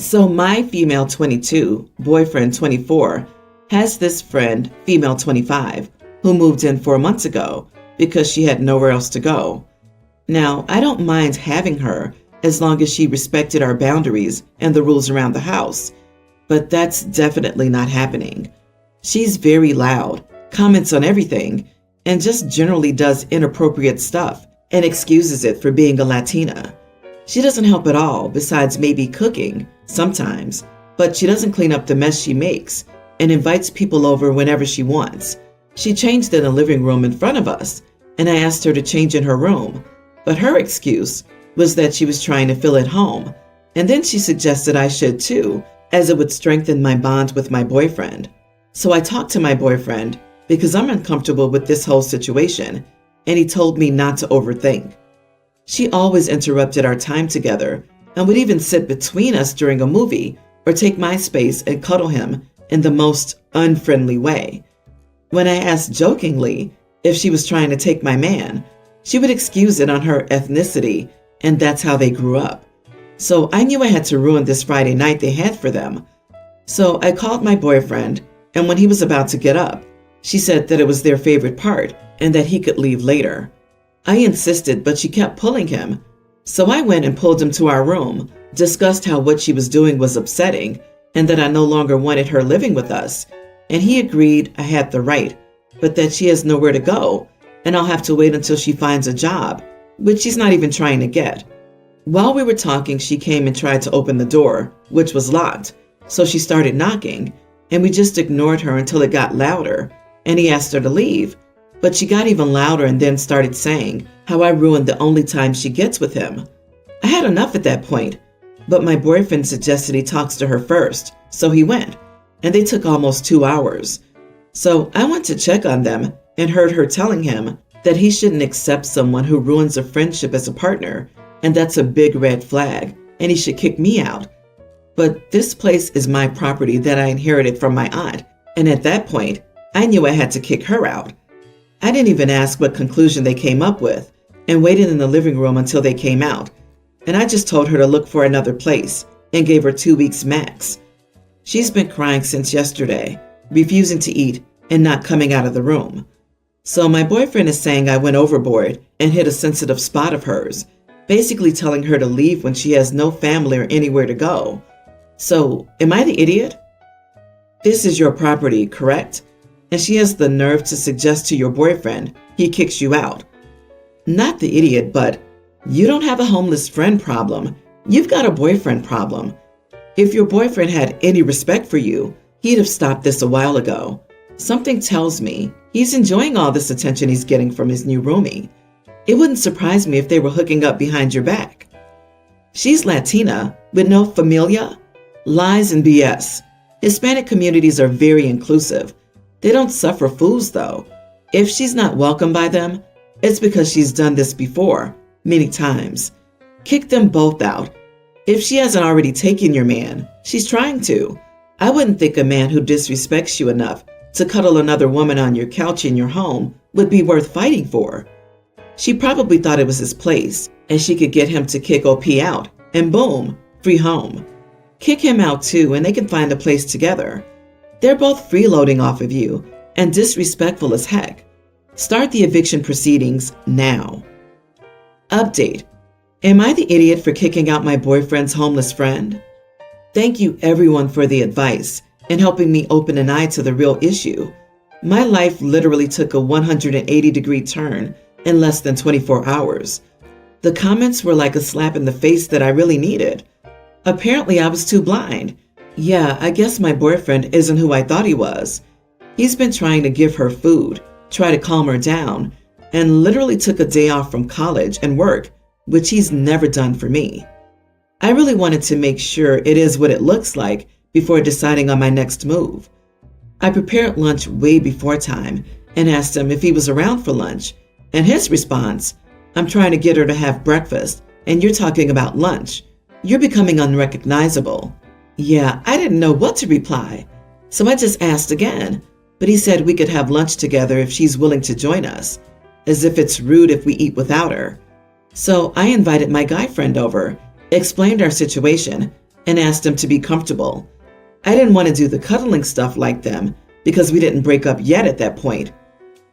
So my female 22, boyfriend 24, has this friend, female 25, who moved in 4 months ago because she had nowhere else to go. Now, I don't mind having her as long as she respected our boundaries and the rules around the house, but that's definitely not happening. She's very loud, comments on everything, and just generally does inappropriate stuff and excuses it for being a Latina. She doesn't help at all, besides maybe cooking, sometimes, but she doesn't clean up the mess she makes and invites people over whenever she wants. She changed in the living room in front of us, and I asked her to change in her room, but her excuse was that she was trying to feel at home, and then she suggested I should too, as it would strengthen my bond with my boyfriend. So I talked to my boyfriend because I'm uncomfortable with this whole situation, and he told me not to overthink. She always interrupted our time together and would even sit between us during a movie or take my space and cuddle him in the most unfriendly way. When I asked jokingly if she was trying to take my man, she would excuse it on her ethnicity, and that's how they grew up. So I knew I had to ruin this Friday night they had for them. So I called my boyfriend, and when he was about to get up, she said that it was their favorite part and that he could leave later. I insisted, but she kept pulling him. So I went and pulled him to our room, discussed how what she was doing was upsetting and that I no longer wanted her living with us. And he agreed I had the right, but that she has nowhere to go and I'll have to wait until she finds a job, which she's not even trying to get. While we were talking, she came and tried to open the door, which was locked. So she started knocking, and we just ignored her until it got louder, and he asked her to leave. But she got even louder and then started saying how I ruined the only time she gets with him. I had enough at that point, but my boyfriend suggested he talks to her first, so he went, and they took almost 2 hours. So I went to check on them and heard her telling him that he shouldn't accept someone who ruins a friendship as a partner, and that's a big red flag, and he should kick me out. But this place is my property that I inherited from my aunt, and at that point, I knew I had to kick her out. I didn't even ask what conclusion they came up with, and waited in the living room until they came out, and I just told her to look for another place, and gave her 2 weeks max. She's been crying since yesterday, refusing to eat, and not coming out of the room. So my boyfriend is saying I went overboard and hit a sensitive spot of hers, basically telling her to leave when she has no family or anywhere to go. So, am I the idiot? This is your property, correct? And she has the nerve to suggest to your boyfriend he kicks you out. Not the idiot, but you don't have a homeless friend problem. You've got a boyfriend problem. If your boyfriend had any respect for you, he'd have stopped this a while ago. Something tells me he's enjoying all this attention he's getting from his new roomie. It wouldn't surprise me if they were hooking up behind your back. She's Latina with no familia? Lies and BS. Hispanic communities are very inclusive. They don't suffer fools, though. If she's not welcomed by them, it's because she's done this before, many times. Kick them both out. If she hasn't already taken your man, she's trying to. I wouldn't think a man who disrespects you enough to cuddle another woman on your couch in your home would be worth fighting for. She probably thought it was his place, and she could get him to kick OP out, and boom, free home. Kick him out too, and they can find a place together. They're both freeloading off of you, and disrespectful as heck. Start the eviction proceedings now. Update. Am I the idiot for kicking out my boyfriend's homeless friend? Thank you everyone for the advice and helping me open an eye to the real issue. My life literally took a 180-degree turn in less than 24 hours. The comments were like a slap in the face that I really needed. Apparently I was too blind. Yeah, I guess my boyfriend isn't who I thought he was. He's been trying to give her food, try to calm her down, and literally took a day off from college and work, which he's never done for me. I really wanted to make sure it is what it looks like before deciding on my next move. I prepared lunch way before time and asked him if he was around for lunch, and his response, "I'm trying to get her to have breakfast, and you're talking about lunch. You're becoming unrecognizable." Yeah, I didn't know what to reply, so I just asked again, but he said we could have lunch together if she's willing to join us, as if it's rude if we eat without her. So I invited my guy friend over, explained our situation, and asked him to be comfortable. I didn't want to do the cuddling stuff like them because we didn't break up yet at that point.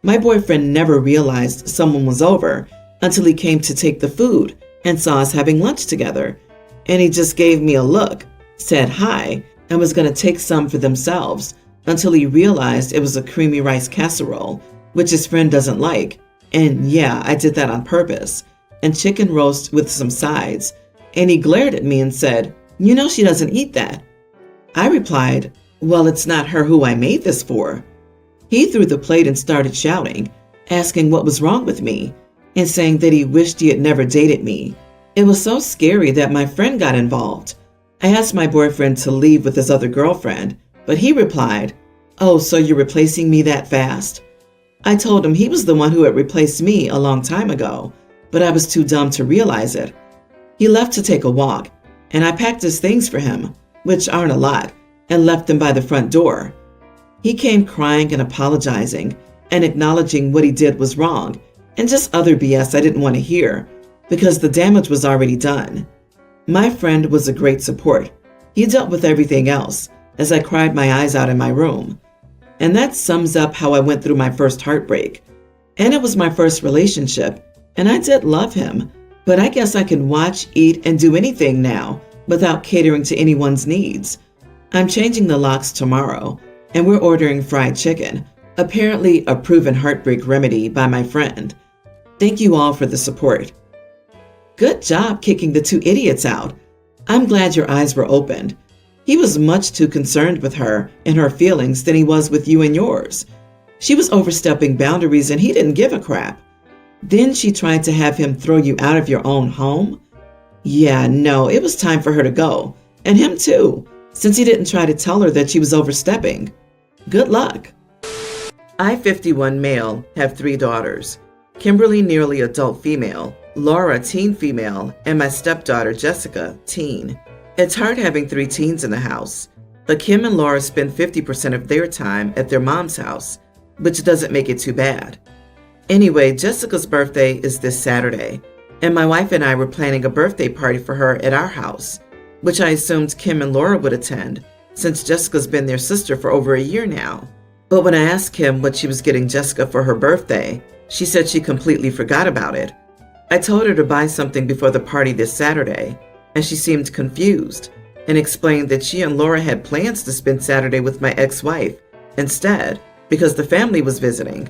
My boyfriend never realized someone was over until he came to take the food and saw us having lunch together. And he just gave me a look, said hi, and was going to take some for themselves until he realized it was a creamy rice casserole, which his friend doesn't like. And yeah, I did that on purpose. And chicken roast with some sides. And he glared at me and said, "You know she doesn't eat that." I replied, "Well, it's not her who I made this for." He threw the plate and started shouting, asking what was wrong with me, and saying that he wished he had never dated me. It was so scary that my friend got involved. I asked my boyfriend to leave with his other girlfriend, but he replied, "Oh, so you're replacing me that fast?" I told him he was the one who had replaced me a long time ago, but I was too dumb to realize it. He left to take a walk, and I packed his things for him, which aren't a lot, and left them by the front door. He came crying and apologizing and acknowledging what he did was wrong and just other BS I didn't want to hear because the damage was already done. My friend was a great support. He dealt with everything else as I cried my eyes out in my room. And that sums up how I went through my first heartbreak. And it was my first relationship, and I did love him, but I guess I can watch, eat, and do anything now without catering to anyone's needs. I'm changing the locks tomorrow, and we're ordering fried chicken, apparently a proven heartbreak remedy by my friend. Thank you all for the support. Good job kicking the two idiots out. I'm glad your eyes were opened. He was much too concerned with her and her feelings than he was with you and yours. She was overstepping boundaries and he didn't give a crap. Then she tried to have him throw you out of your own home? Yeah, no, it was time for her to go. And him too, since he didn't try to tell her that she was overstepping. Good luck. I, 51 male, have 3 daughters. Kimberly, nearly adult female, Laura, teen female, and my stepdaughter, Jessica, teen. It's hard having 3 teens in the house, but Kim and Laura spend 50% of their time at their mom's house, which doesn't make it too bad. Anyway, Jessica's birthday is this Saturday, and my wife and I were planning a birthday party for her at our house, which I assumed Kim and Laura would attend, since Jessica's been their sister for over a year now. But when I asked Kim what she was getting Jessica for her birthday, she said she completely forgot about it. I told her to buy something before the party this Saturday, and she seemed confused and explained that she and Laura had plans to spend Saturday with my ex-wife instead because the family was visiting.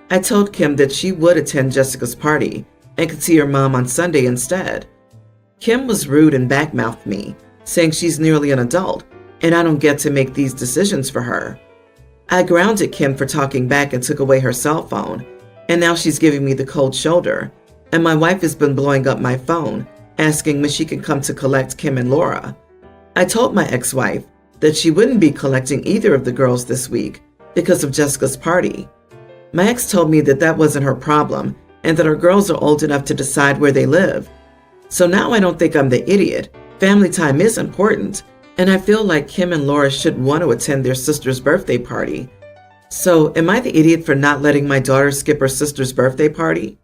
I told Kim that she would attend Jessica's party and could see her mom on Sunday instead. Kim was rude and backmouthed me, saying she's nearly an adult and I don't get to make these decisions for her. I grounded Kim for talking back and took away her cell phone, and now she's giving me the cold shoulder, and my wife has been blowing up my phone, asking when she can come to collect Kim and Laura. I told my ex-wife that she wouldn't be collecting either of the girls this week because of Jessica's party. My ex told me that that wasn't her problem and that her girls are old enough to decide where they live. So now I don't think I'm the idiot. Family time is important, and I feel like Kim and Laura should want to attend their sister's birthday party. So am I the idiot for not letting my daughter skip her sister's birthday party?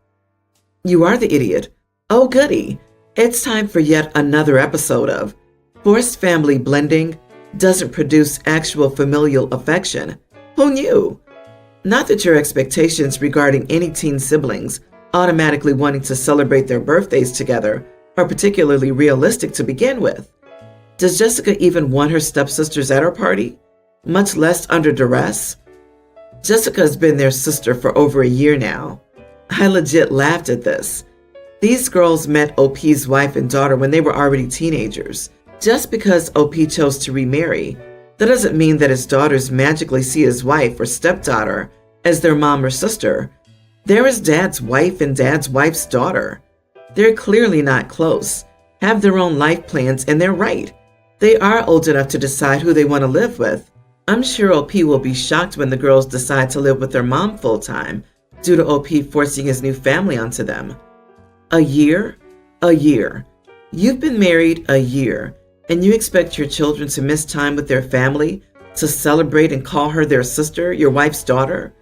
You are the idiot. Oh goody. It's time for yet another episode of Forced Family Blending Doesn't Produce Actual Familial Affection. Who knew? Not that your expectations regarding any teen siblings automatically wanting to celebrate their birthdays together are particularly realistic to begin with. Does Jessica even want her stepsisters at her party, much less under duress? Jessica has been their sister for over a year now. I legit laughed at this. These girls met OP's wife and daughter when they were already teenagers. Just because OP chose to remarry, that doesn't mean that his daughters magically see his wife or stepdaughter as their mom or sister. They're his dad's wife and dad's wife's daughter. They're clearly not close, have their own life plans, and they're right. They are old enough to decide who they want to live with. I'm sure OP will be shocked when the girls decide to live with their mom full-time due to OP forcing his new family onto them. A year? A year. You've been married a year, and you expect your children to miss time with their family, to celebrate and call her their sister, your wife's daughter?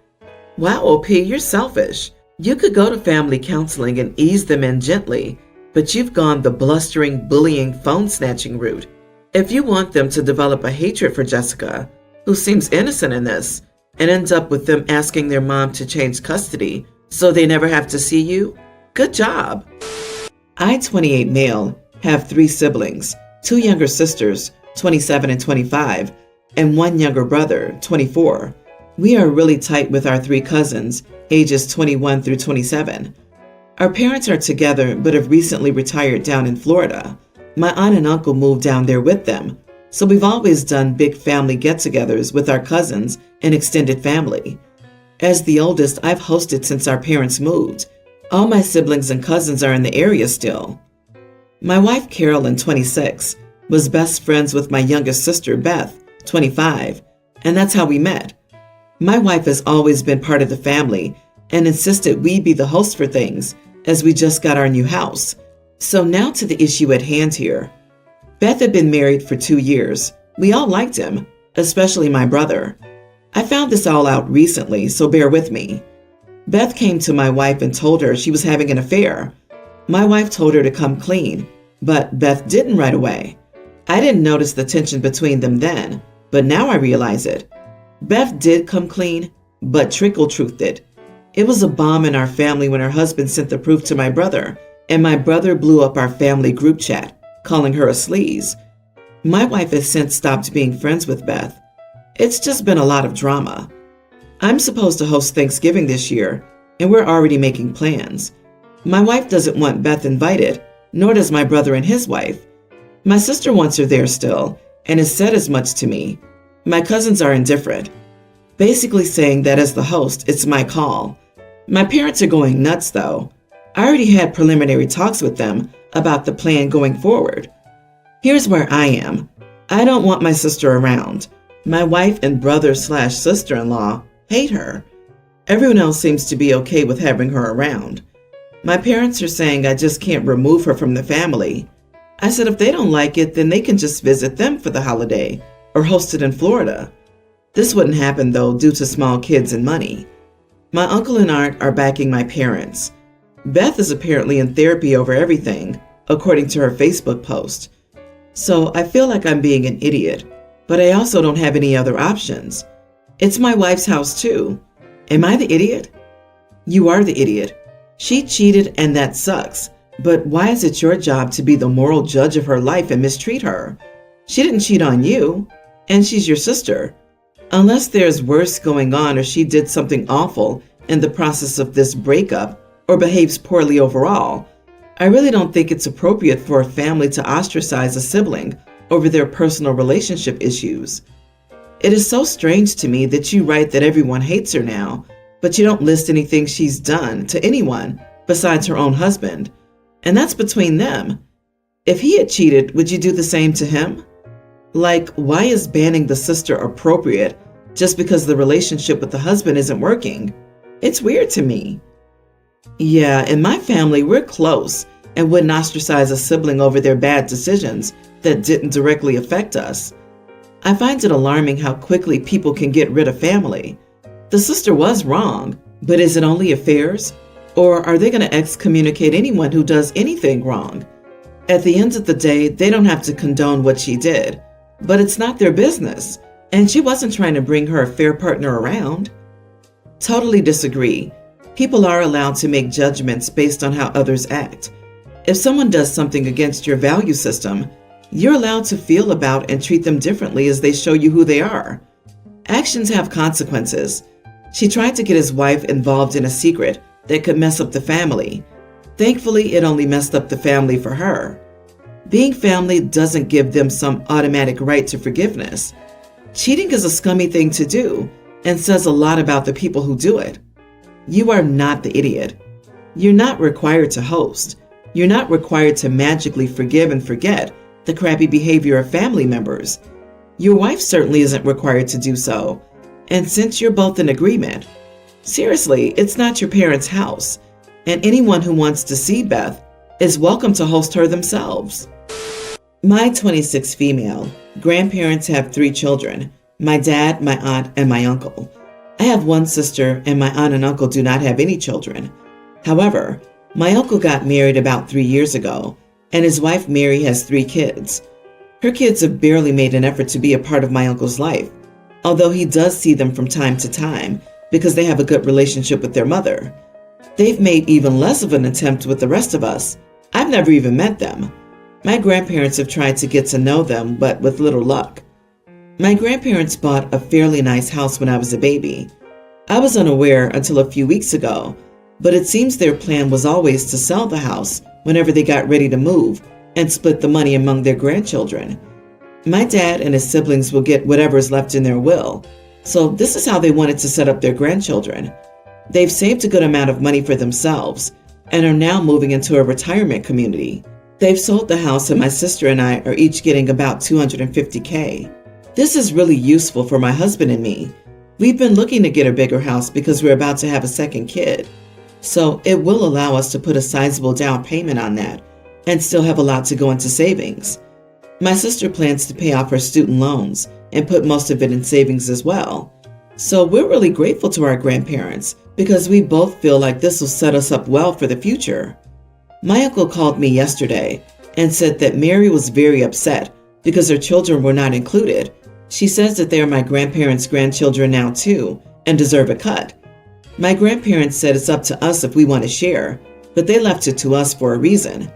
Wow, OP, you're selfish. You could go to family counseling and ease them in gently, but you've gone the blustering, bullying, phone-snatching route. If you want them to develop a hatred for Jessica, who seems innocent in this, and ends up with them asking their mom to change custody so they never have to see you, good job. I, 28 male, have 3 siblings, 2 younger sisters, 27 and 25, and 1 younger brother, 24. We are really tight with our 3 cousins, ages 21 through 27. Our parents are together but have recently retired down in Florida. My aunt and uncle moved down there with them, so we've always done big family get-togethers with our cousins and extended family. As the oldest, I've hosted since our parents moved. All my siblings and cousins are in the area still. My wife, Carolyn, 26, was best friends with my youngest sister, Beth, 25, and that's how we met. My wife has always been part of the family and insisted we be the host for things, as we just got our new house. So now to the issue at hand here. Beth had been married for 2 years. We all liked him, especially my brother. I found this all out recently, so bear with me. Beth came to my wife and told her she was having an affair. My wife told her to come clean, but Beth didn't right away. I didn't notice the tension between them then, but now I realize it. Beth did come clean, but trickle-truthed it. It was a bomb in our family when her husband sent the proof to my brother, and my brother blew up our family group chat, calling her a sleaze. My wife has since stopped being friends with Beth. It's just been a lot of drama. I'm supposed to host Thanksgiving this year, and we're already making plans. My wife doesn't want Beth invited, nor does my brother and his wife. My sister wants her there still, and has said as much to me. My cousins are indifferent, basically saying that as the host, it's my call. My parents are going nuts, though. I already had preliminary talks with them about the plan going forward. Here's where I am. I don't want my sister around. My wife and brother/sister-in-law hate her. Everyone else seems to be okay with having her around. My parents are saying I just can't remove her from the family. I said if they don't like it, then they can just visit them for the holiday or host it in Florida. This wouldn't happen, though, due to small kids and money. My uncle and aunt are backing my parents. Beth is apparently in therapy over everything, according to her Facebook post. So I feel like I'm being an idiot, but I also don't have any other options. It's my wife's house too. Am I the idiot? You are the idiot. She cheated and that sucks, but why is it your job to be the moral judge of her life and mistreat her? She didn't cheat on you, and she's your sister. Unless there's worse going on or she did something awful in the process of this breakup or behaves poorly overall, I really don't think it's appropriate for a family to ostracize a sibling over their personal relationship issues. It is so strange to me that you write that everyone hates her now, but you don't list anything she's done to anyone besides her own husband. And that's between them. If he had cheated, would you do the same to him? Like, why is banning the sister appropriate just because the relationship with the husband isn't working? It's weird to me. Yeah, in my family, we're close and wouldn't ostracize a sibling over their bad decisions that didn't directly affect us. I find it alarming how quickly people can get rid of family. The sister was wrong, but is it only affairs? Or are they going to excommunicate anyone who does anything wrong? At the end of the day, they don't have to condone what she did, but it's not their business, and she wasn't trying to bring her affair partner around. Totally disagree. People are allowed to make judgments based on how others act. If someone does something against your value system, you're allowed to feel about and treat them differently as they show you who they are. Actions have consequences. She tried to get his wife involved in a secret that could mess up the family. Thankfully, it only messed up the family for her. Being family doesn't give them some automatic right to forgiveness. Cheating is a scummy thing to do and says a lot about the people who do it. You are not the idiot. You're not required to host. You're not required to magically forgive and forget the crappy behavior of family members. Your wife certainly isn't required to do so. And since you're both in agreement, seriously, it's not your parents' house, and anyone who wants to see Beth is welcome to host her themselves. My 26 female grandparents have 3 children, my dad, my aunt, and my uncle. I have 1 sister, and my aunt and uncle do not have any children. However, my uncle got married about 3 years ago, and his wife Mary has 3 kids. Her kids have barely made an effort to be a part of my uncle's life, although he does see them from time to time because they have a good relationship with their mother. They've made even less of an attempt with the rest of us. I've never even met them. My grandparents have tried to get to know them, but with little luck. My grandparents bought a fairly nice house when I was a baby. I was unaware until a few weeks ago, but it seems their plan was always to sell the house whenever they got ready to move and split the money among their grandchildren. My dad and his siblings will get whatever is left in their will, so this is how they wanted to set up their grandchildren. They've saved a good amount of money for themselves and are now moving into a retirement community. They've sold the house and my sister and I are each getting about $250K. This is really useful for my husband and me. We've been looking to get a bigger house because we're about to have a second kid. So it will allow us to put a sizable down payment on that and still have a lot to go into savings. My sister plans to pay off her student loans and put most of it in savings as well. So we're really grateful to our grandparents because we both feel like this will set us up well for the future. My uncle called me yesterday and said that Mary was very upset because her children were not included. She says that they are my grandparents' grandchildren now too and deserve a cut. My grandparents said it's up to us if we want to share, but they left it to us for a reason.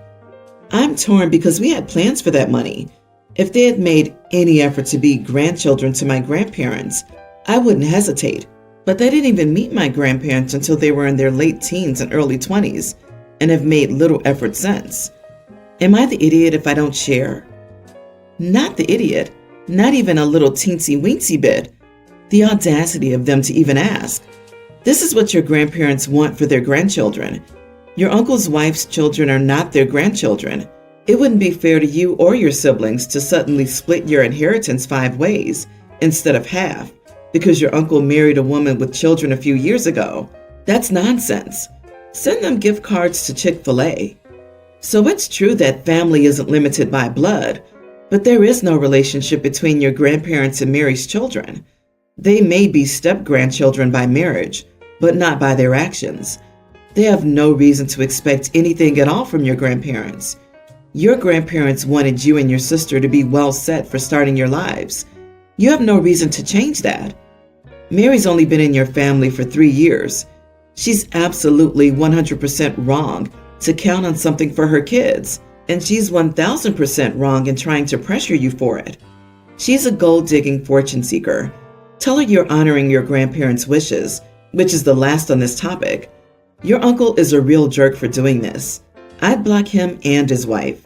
I'm torn because we had plans for that money. If they had made any effort to be grandchildren to my grandparents, I wouldn't hesitate. But they didn't even meet my grandparents until they were in their late teens and early 20s and have made little effort since. Am I the idiot if I don't share? Not the idiot, not even a little teensy-weensy bit. The audacity of them to even ask. This is what your grandparents want for their grandchildren. Your uncle's wife's children are not their grandchildren. It wouldn't be fair to you or your siblings to suddenly split your inheritance 5 ways instead of half because your uncle married a woman with children a few years ago. That's nonsense. Send them gift cards to Chick-fil-A. So it's true that family isn't limited by blood, but there is no relationship between your grandparents and Mary's children. They may be step-grandchildren by marriage, but not by their actions. They have no reason to expect anything at all from your grandparents. Your grandparents wanted you and your sister to be well set for starting your lives. You have no reason to change that. Mary's only been in your family for 3 years. She's absolutely 100% wrong to count on something for her kids, and she's 1000% wrong in trying to pressure you for it. She's a gold-digging fortune seeker. Tell her you're honoring your grandparents' wishes, which is the last on this topic. Your uncle is a real jerk for doing this. I'd block him and his wife.